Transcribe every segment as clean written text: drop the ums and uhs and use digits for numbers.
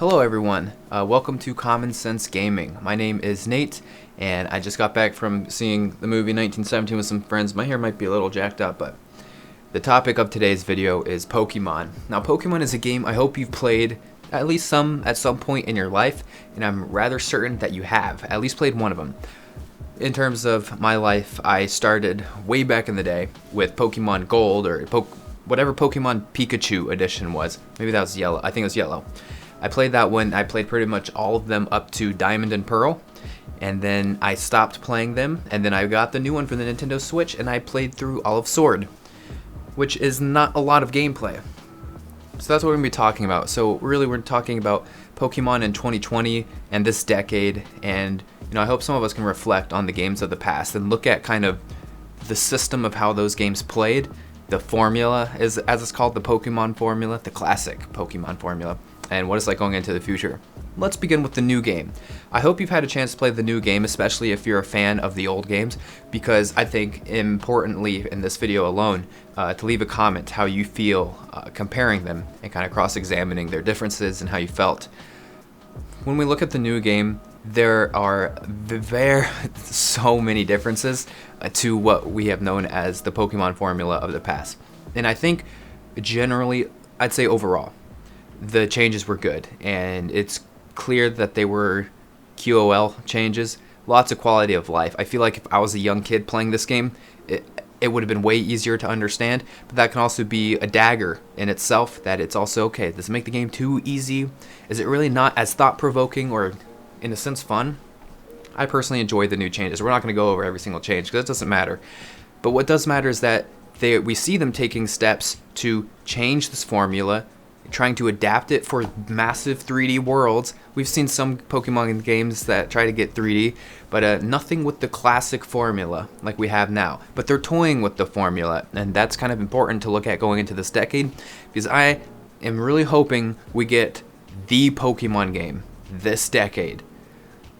Hello everyone, welcome to Common Sense Gaming. My name is Nate, and I just got back from seeing the movie 1917 with some friends. My hair might be a little jacked up, but the topic of today's video is Pokemon. Now, Pokemon is a game I hope you've played at least at some point in your life, and I'm rather certain that you have at least played one of them. In terms of my life, I started way back in the day with Pokemon Gold, or whatever Pokemon Pikachu edition was. Maybe that was yellow. I think it was yellow. I played that one. I played pretty much all of them up to Diamond and Pearl, and then I stopped playing them, and then I got the new one for the Nintendo Switch, and I played through all of Sword, which is not a lot of gameplay. So that's what we're going to be talking about. So really, we're talking about Pokemon in 2020 and this decade, and I hope some of us can reflect on the games of the past and look at kind of the system of how those games played, the formula, as it's called, the Pokemon formula, the classic Pokemon formula, and what it's like going into the future. Let's begin with the new game. I hope you've had a chance to play the new game, especially if you're a fan of the old games, because I think, importantly in this video alone, to leave a comment how you feel comparing them and kind of cross-examining their differences and how you felt. When we look at the new game, there are so many differences to what we have known as the Pokemon formula of the past. And I think generally, I'd say overall, the changes were good, and it's clear that they were QOL changes, lots of quality of life. I feel like if I was a young kid playing this game, it would have been way easier to understand, but that can also be a dagger in itself, that it's also, okay, does it make the game too easy? Is it really not as thought-provoking or, in a sense, fun? I personally enjoy the new changes. We're not going to go over every single change, because it doesn't matter. But what does matter is that we see them taking steps to change this formula, trying to adapt it for massive 3D worlds. We've seen some Pokemon games that try to get 3D, but nothing with the classic formula like we have now. But they're toying with the formula, and that's kind of important to look at going into this decade, because I am really hoping we get the Pokemon game this decade.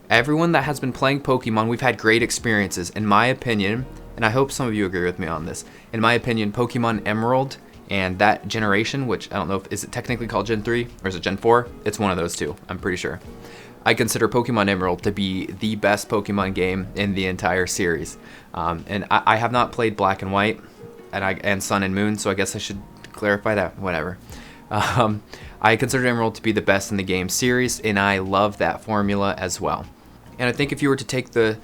Everyone that has been playing Pokemon, we've had great experiences. In my opinion, and I hope some of you agree with me on this, in my opinion, Pokemon Emerald and that generation, which I don't know, is it technically called Gen 3 or is it Gen 4? It's one of those two, I'm pretty sure. I consider Pokemon Emerald to be the best Pokemon game in the entire series. And I have not played Black and White and Sun and Moon, so I guess I should clarify that, whatever. I consider Emerald to be the best in the game series, and I love that formula as well. And I think if you were to take the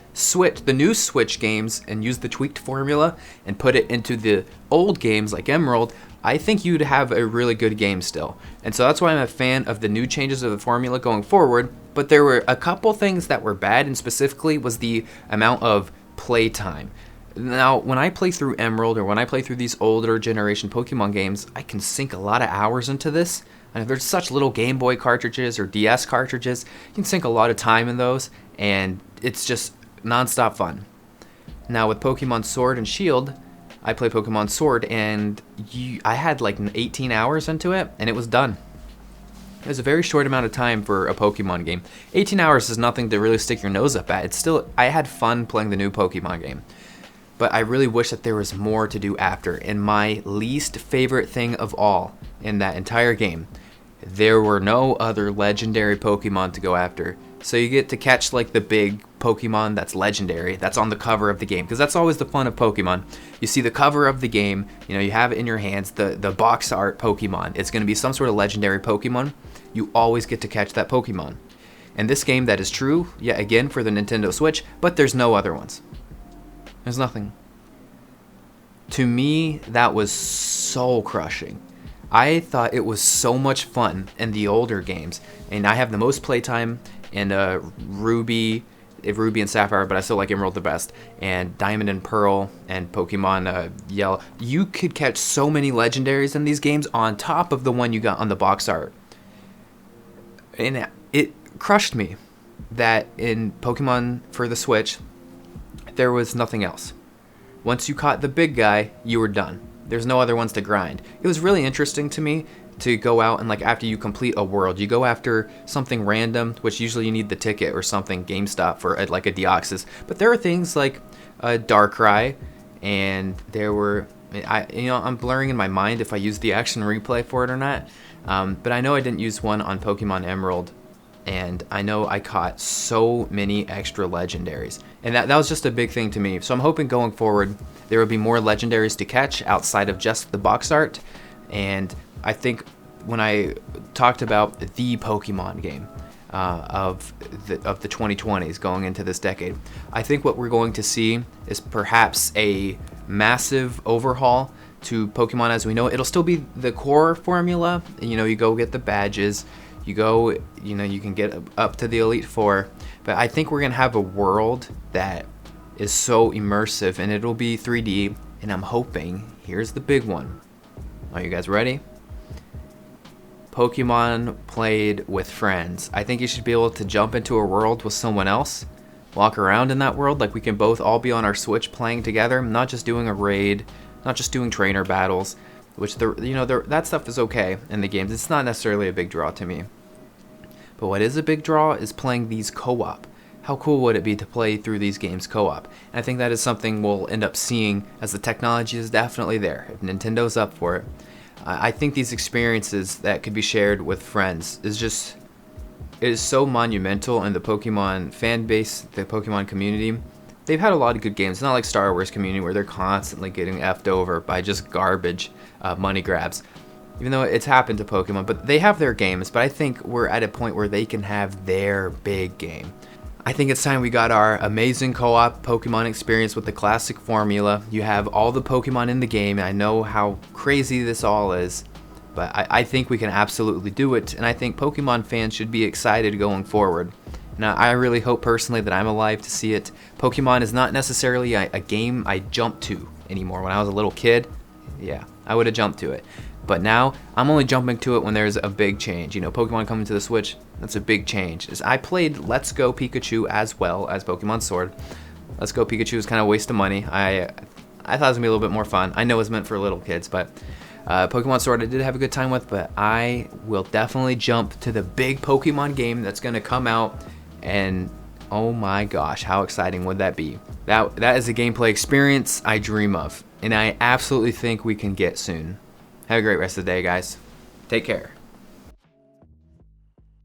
new Switch games and use the tweaked formula and put it into the old games like Emerald, I think you'd have a really good game still. And so that's why I'm a fan of the new changes of the formula going forward. But there were a couple things that were bad, and specifically was the amount of playtime. Now, when I play through Emerald, or when I play through these older generation Pokemon games, I can sink a lot of hours into this. And if there's such little Game Boy cartridges or DS cartridges, you can sink a lot of time in those, and it's just non-stop fun. Now with Pokemon Sword and Shield, I play Pokemon Sword, and I had like 18 hours into it, and it was done. It was a very short amount of time for a Pokemon game. 18 hours is nothing to really stick your nose up at. It's still, I had fun playing the new Pokemon game. But I really wish that there was more to do after. And my least favorite thing of all in that entire game, there were no other legendary Pokemon to go after. So you get to catch like the big Pokemon that's legendary, that's on the cover of the game, because that's always the fun of Pokemon. You see the cover of the game, you have it in your hands, the box art Pokemon. It's going to be some sort of legendary Pokemon. You always get to catch that Pokemon. And this game, that is true, yet again, for the Nintendo Switch, but there's no other ones. There's nothing. To me, that was soul crushing. I thought it was so much fun in the older games, and I have the most playtime in Ruby and Sapphire, but I still like Emerald the best, and Diamond and Pearl, and Pokemon Yellow. You could catch so many legendaries in these games on top of the one you got on the box art. And it crushed me that in Pokemon for the Switch, there was nothing else. Once you caught the big guy, you were done. There's no other ones to grind. It was really interesting to me to go out and, like, after you complete a world, you go after something random, which usually you need the ticket or something, GameStop, for like a Deoxys. But there are things like Darkrai, and there were, I'm blurring in my mind if I used the action replay for it or not. But I know I didn't use one on Pokemon Emerald, and I know I caught so many extra legendaries, and that was just a big thing to me. So I'm hoping going forward there will be more legendaries to catch outside of just the box art. And I think when I talked about the Pokemon game of the 2020s going into this decade, I think what we're going to see is perhaps a massive overhaul to Pokemon as we know it. It'll still be the core formula. You go get the badges, you can get up to the Elite Four, but I think we're gonna have a world that is so immersive, and it'll be 3D, and I'm hoping, here's the big one. Are you guys ready? Pokemon played with friends. I think you should be able to jump into a world with someone else, walk around in that world, like we can both all be on our Switch playing together, not just doing a raid, not just doing trainer battles, which that stuff is okay in the games. It's not necessarily a big draw to me. But what is a big draw is playing these co-op. How cool would it be to play through these games co-op? And I think that is something we'll end up seeing, as the technology is definitely there. If Nintendo's up for it, I think these experiences that could be shared with friends is so monumental in the Pokemon fan base, the Pokemon community. They've had a lot of good games. It's not like Star Wars community where they're constantly getting effed over by just garbage money grabs. Even though it's happened to Pokemon, but they have their games. But I think we're at a point where they can have their big game. I think it's time we got our amazing co-op Pokemon experience with the classic formula. You have all the Pokemon in the game. I know how crazy this all is, but I think we can absolutely do it, and I think Pokemon fans should be excited going forward. Now, I really hope personally that I'm alive to see it. Pokemon is not necessarily a game I jump to anymore. When I was a little kid, yeah, I would have jumped to it. But now, I'm only jumping to it when there's a big change. Pokemon coming to the Switch, that's a big change. I played Let's Go Pikachu as well as Pokemon Sword. Let's Go Pikachu was kind of a waste of money. I thought it was going to be a little bit more fun. I know it was meant for little kids, but Pokemon Sword I did have a good time with, but I will definitely jump to the big Pokemon game that's going to come out, and oh my gosh, how exciting would that be? That is a gameplay experience I dream of, and I absolutely think we can get soon. Have a great rest of the day, guys. Take care.